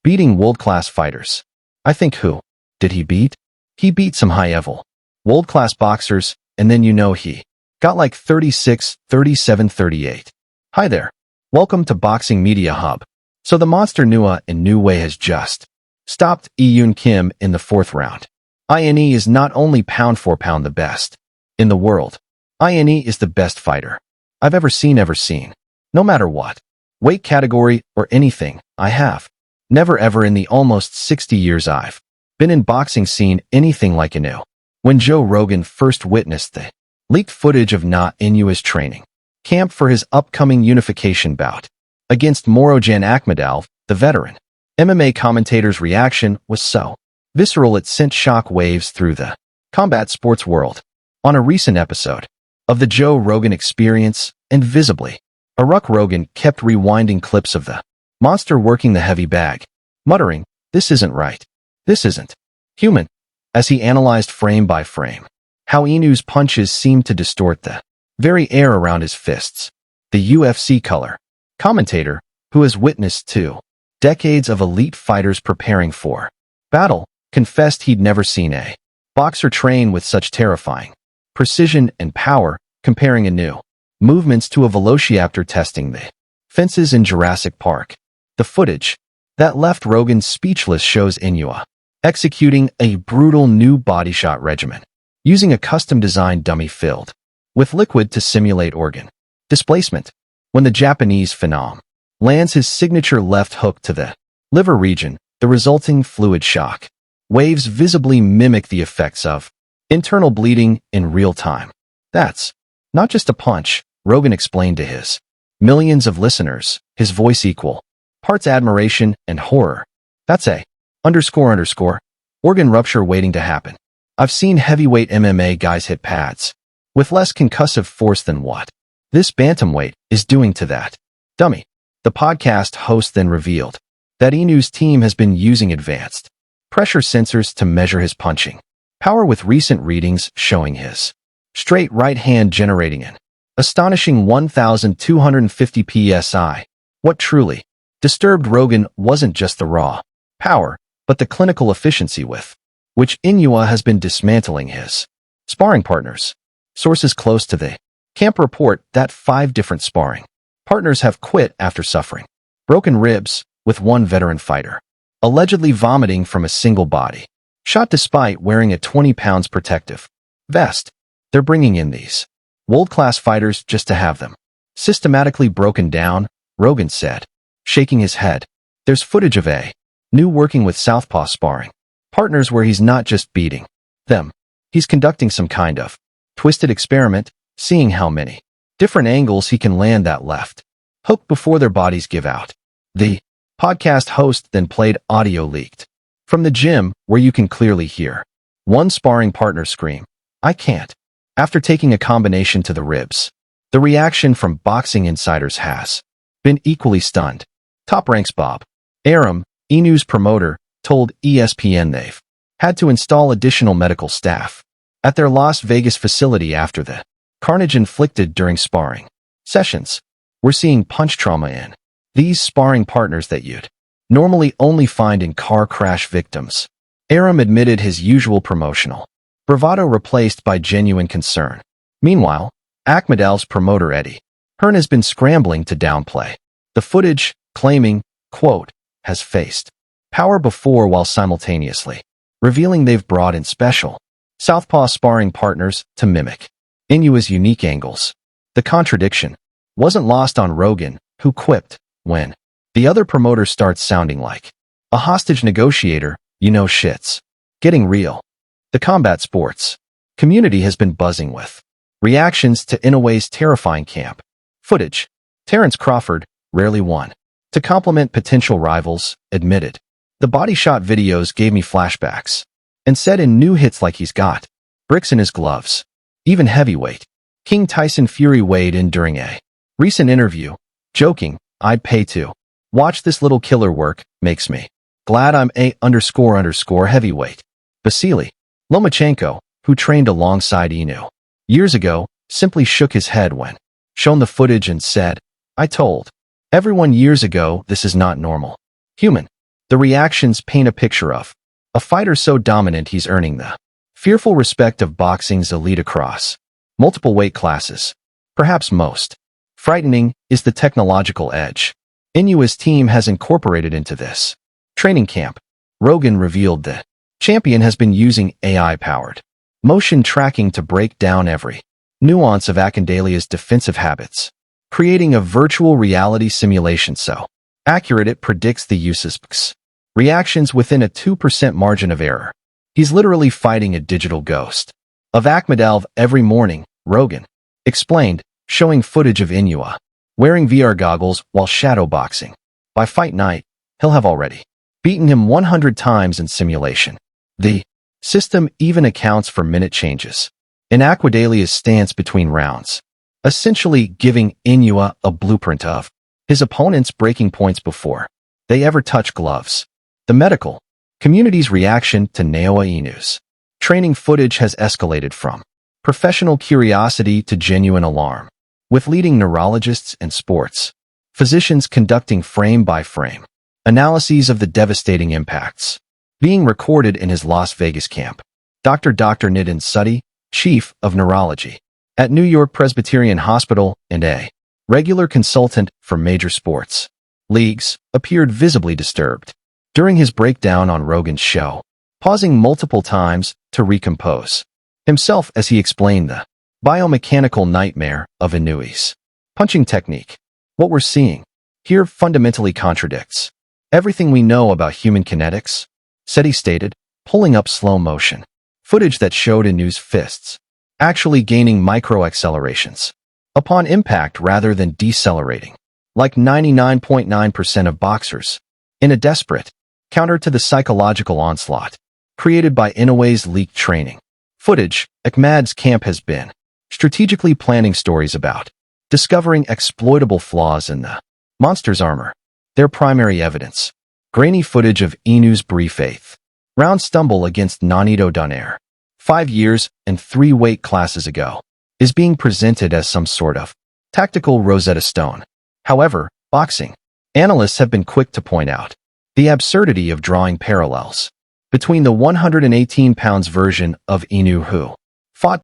beating world-class fighters. I think who did he beat? He beat some high-level, world-class boxers, and then he got like 36, 37, 38. Hi there. Welcome to Boxing Media Hub. So the monster Naoya Inoue has just stopped Yoon Kim in the 4th round. Ine is not only pound for pound the best in the world. Ine is the best fighter I've ever seen. No matter what weight category or anything, I have never ever in the almost 60 years I've been in boxing seen anything like Inoue. When Joe Rogan first witnessed the leaked footage of Naoya Inoue's training camp for his upcoming unification bout against ROGAN Akhmadaliev, the veteran MMA commentator's reaction was so visceral it sent shock waves through the combat sports world. On a recent episode of the Joe Rogan Experience, and visibly, Rogan kept rewinding clips of the monster working the heavy bag, muttering, "This isn't right. This isn't human," as he analyzed frame by frame how Inoue's punches seemed to distort the very air around his fists. The UFC color commentator, who has witnessed 2 decades of elite fighters preparing for battle, confessed he'd never seen a boxer train with such terrifying precision and power, comparing Inoue movements to a velociraptor testing the fences in Jurassic Park. The footage that left Rogan speechless shows Inoue executing a brutal new body shot regimen, using a custom-designed dummy filled with liquid to simulate organ displacement. When the Japanese phenom lands his signature left hook to the liver region, the resulting fluid shock waves visibly mimic the effects of internal bleeding in real time. That's not just a punch, Rogan explained to his millions of listeners, his voice equal parts admiration and horror. That's a organ rupture waiting to happen. I've seen heavyweight MMA guys hit pads with less concussive force than what this bantamweight is doing to that dummy. The podcast host then revealed that Inoue's team has been using advanced pressure sensors to measure his punching power, with recent readings showing his straight right hand generating an astonishing 1,250 psi. What truly disturbed Rogan wasn't just the raw power, but the clinical efficiency with which Inoue has been dismantling his sparring partners. Sources close to the camp report that 5 different sparring partners have quit after suffering broken ribs, with one veteran fighter allegedly vomiting from a single body shot despite wearing a 20 pounds protective vest. They're bringing in these world-class fighters just to have them systematically broken down, Rogan said, shaking his head. There's footage of Inoue working with southpaw sparring partners where he's not just beating them, he's conducting some kind of twisted experiment, seeing how many different angles he can land that left hook before their bodies give out. The podcast host then played audio leaked from the gym where you can clearly hear one sparring partner scream, "I can't," after taking a combination to the ribs. The reaction from boxing insiders has been equally stunned. Top Ranks Bob Arum, Inoue's promoter, told ESPN they've had to install additional medical staff at their Las Vegas facility after the carnage inflicted during sparring sessions. We're seeing punch trauma in these sparring partners that you'd normally only find in car crash victims. Arum admitted his usual promotional bravado replaced by genuine concern. Meanwhile, Akhmadaliev's promoter Eddie Hearn has been scrambling to downplay the footage, claiming, quote, has faced power before while simultaneously revealing they've brought in special southpaw sparring partners to mimic Inoue's unique angles. The contradiction wasn't lost on Rogan, who quipped, when the other promoter starts sounding like a hostage negotiator, shit's getting real. The combat sports community has been buzzing with reactions to Inoue's terrifying camp footage. Terrence Crawford, rarely one to compliment potential rivals, admitted, "The body shot videos gave me flashbacks," and said in new hits like he's got bricks in his gloves. Even heavyweight King Tyson Fury weighed in during a recent interview, joking, "I'd pay to watch this little killer work, makes me glad I'm a heavyweight." Vasily Lomachenko, who trained alongside Inoue years ago, simply shook his head when shown the footage and said, "I told everyone years ago this is not normal human The reactions paint a picture of a fighter so dominant he's earning the fearful respect of boxing's elite across multiple weight classes. Perhaps most frightening is the technological edge Inoue's team has incorporated into this training camp. ROGAN revealed that champion has been using AI-powered motion tracking to break down every nuance of Akindelea's defensive habits, creating a virtual reality simulation so accurate it predicts the use's reactions within a 2% margin of error. He's literally fighting a digital ghost of Akhmedov every morning, ROGAN explained, showing footage of Inoue wearing VR goggles while shadowboxing. By fight night, he'll have already beaten him 100 times in simulation. The system even accounts for minute changes in Akindelea's stance between rounds, essentially giving Inoue a blueprint of his opponent's breaking points before they ever touch gloves. The medical community's reaction to Naoya Inoue's training footage has escalated from professional curiosity to genuine alarm, with leading neurologists and sports physicians conducting frame-by-frame analyses of the devastating impacts being recorded in his Las Vegas camp. Dr. Nitin Sudhi, chief of neurology at New York Presbyterian Hospital and a regular consultant for major sports leagues, appeared visibly disturbed during his breakdown on ROGAN's show, pausing multiple times to recompose himself as he explained the biomechanical nightmare of Inoue's punching technique. What we're seeing here fundamentally contradicts everything we know about human kinetics, said he stated, pulling up slow motion footage that showed Inoue's fists actually gaining micro-accelerations upon impact rather than decelerating, like 99.9% of boxers, in a desperate counter to the psychological onslaught created by Inoue's leaked training footage. Ahmed's camp has been strategically planning stories about discovering exploitable flaws in the monster's armor. Their primary evidence, grainy footage of Inoue's brief eighth round stumble against Nonito Donaire 5 years and 3 weight classes ago, is being presented as some sort of tactical Rosetta Stone. However, boxing analysts have been quick to point out the absurdity of drawing parallels between the 118 pounds version of Inoue who